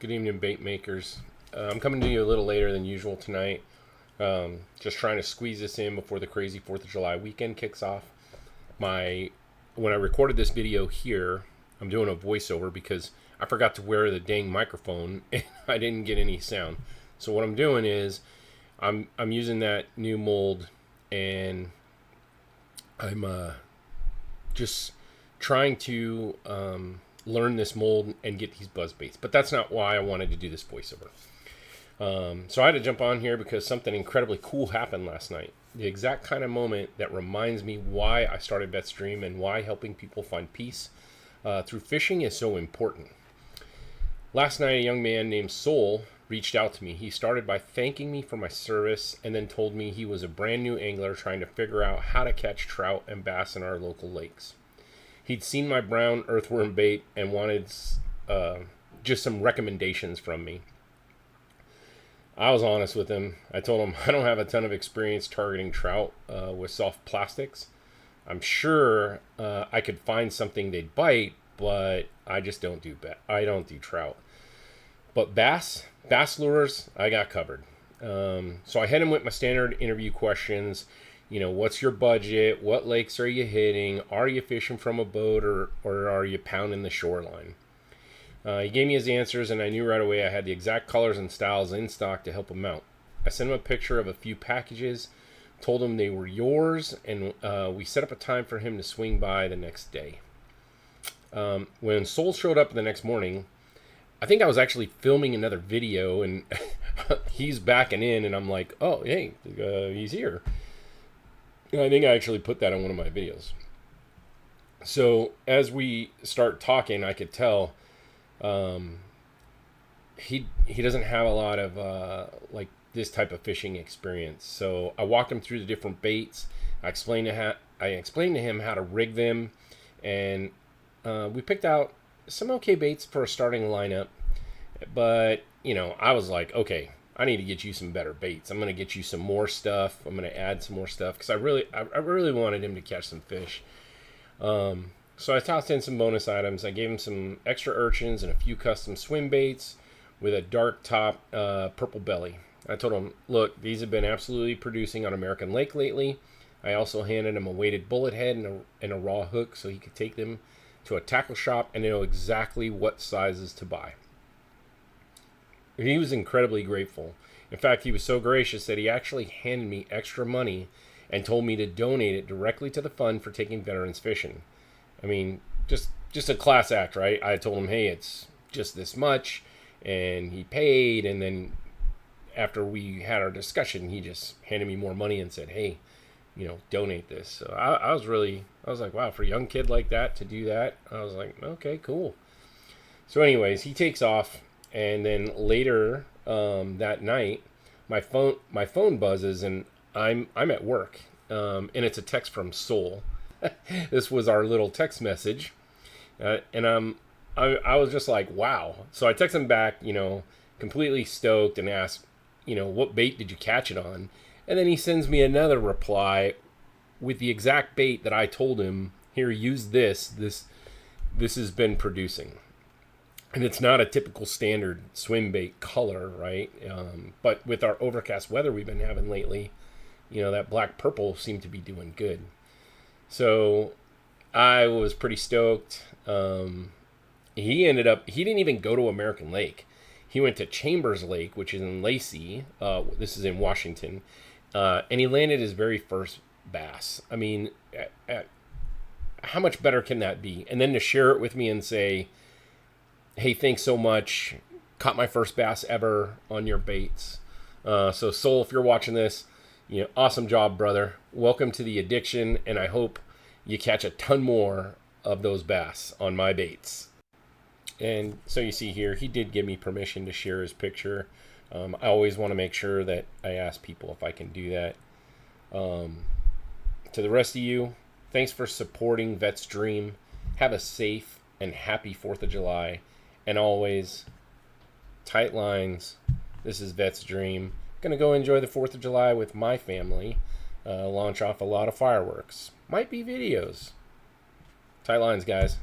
Good evening, bait makers. I'm coming to you a little later than usual tonight. Just trying to squeeze this in before the crazy 4th of July weekend kicks off. When I recorded this video here, I'm doing a voiceover because I forgot to wear the dang microphone and I didn't get any sound. So what I'm doing is I'm using that new mold, and I'm just trying to learn this mold and get these buzz baits. But that's not why I wanted to do this voiceover. So I had to jump on here because something incredibly cool happened last night. The exact kind of moment that reminds me why I started Vetstream and why helping people find peace through fishing is so important. Last night, a young man named Soul reached out to me. He started by thanking me for my service and then told me he was a brand new angler trying to figure out how to catch trout and bass in our local lakes. He'd seen my brown earthworm bait and wanted just some recommendations from me. I was honest with him. I told him I don't have a ton of experience targeting trout with soft plastics. I'm sure I could find something they'd bite, but I just don't do I don't do trout. But bass lures, I got covered. So I hit him with my standard interview questions. You know, what's your budget? What lakes are you hitting? Are you fishing from a boat or are you pounding the shoreline? He gave me his answers, and I knew right away I had the exact colors and styles in stock to help him out. I sent him a picture of a few packages, told him they were yours, and we set up a time for him to swing by the next day. When Soul showed up the next morning, I think I was actually filming another video, and he's backing in, and I'm like, oh, hey, he's here. I think I actually put that on one of my videos. So as we start talking, I could tell he doesn't have a lot of like this type of fishing experience. So I walked him through the different baits. I explained to him how to rig them, and we picked out some okay baits for a starting lineup. But you know, I was like, okay, I need to get you some better baits. I'm going to get you some more stuff. I'm going to add some more stuff because I really wanted him to catch some fish. So I tossed in some bonus items. I gave him some extra urchins and a few custom swim baits with a dark top, purple belly. I told him, look, these have been absolutely producing on American Lake lately. I also handed him a weighted bullet head and a raw hook so he could take them to a tackle shop and know exactly what sizes to buy. He was incredibly grateful. In fact, he was so gracious that he actually handed me extra money and told me to donate it directly to the fund for taking veterans fishing. I mean, just a class act, right? I told him, hey, it's just this much, and he paid, and then after we had our discussion, he just handed me more money and said, hey, you know, donate this. So I was like, wow, for a young kid like that to do that, I was like, okay, cool. So anyways, he takes off, and then later that night, my phone buzzes, and I'm at work, and it's a text from Soul. This was our little text message, and I was just like, wow. So I text him back, you know, completely stoked, and asked, you know, what bait did you catch it on? And then he sends me another reply with the exact bait that I told him, here, use this. This has been producing. And it's not a typical standard swim bait color, right? But with our overcast weather we've been having lately, you know, that black purple seemed to be doing good. So I was pretty stoked. He didn't even go to American Lake. He went to Chambers Lake, which is in Lacey. This is in Washington. And he landed his very first bass. I mean, how much better can that be? And then to share it with me and say, hey, thanks so much. Caught my first bass ever on your baits. So Soul, if you're watching this, you know, awesome job, brother. Welcome to the addiction, and I hope you catch a ton more of those bass on my baits. And so you see here, he did give me permission to share his picture. I always want to make sure that I ask people if I can do that. To the rest of you, thanks for supporting Vetstream. Have a safe and happy 4th of July. And always, tight lines. This is Vetstream. Gonna go enjoy the 4th of July with my family. Launch off a lot of fireworks. Might be videos. Tight lines, guys.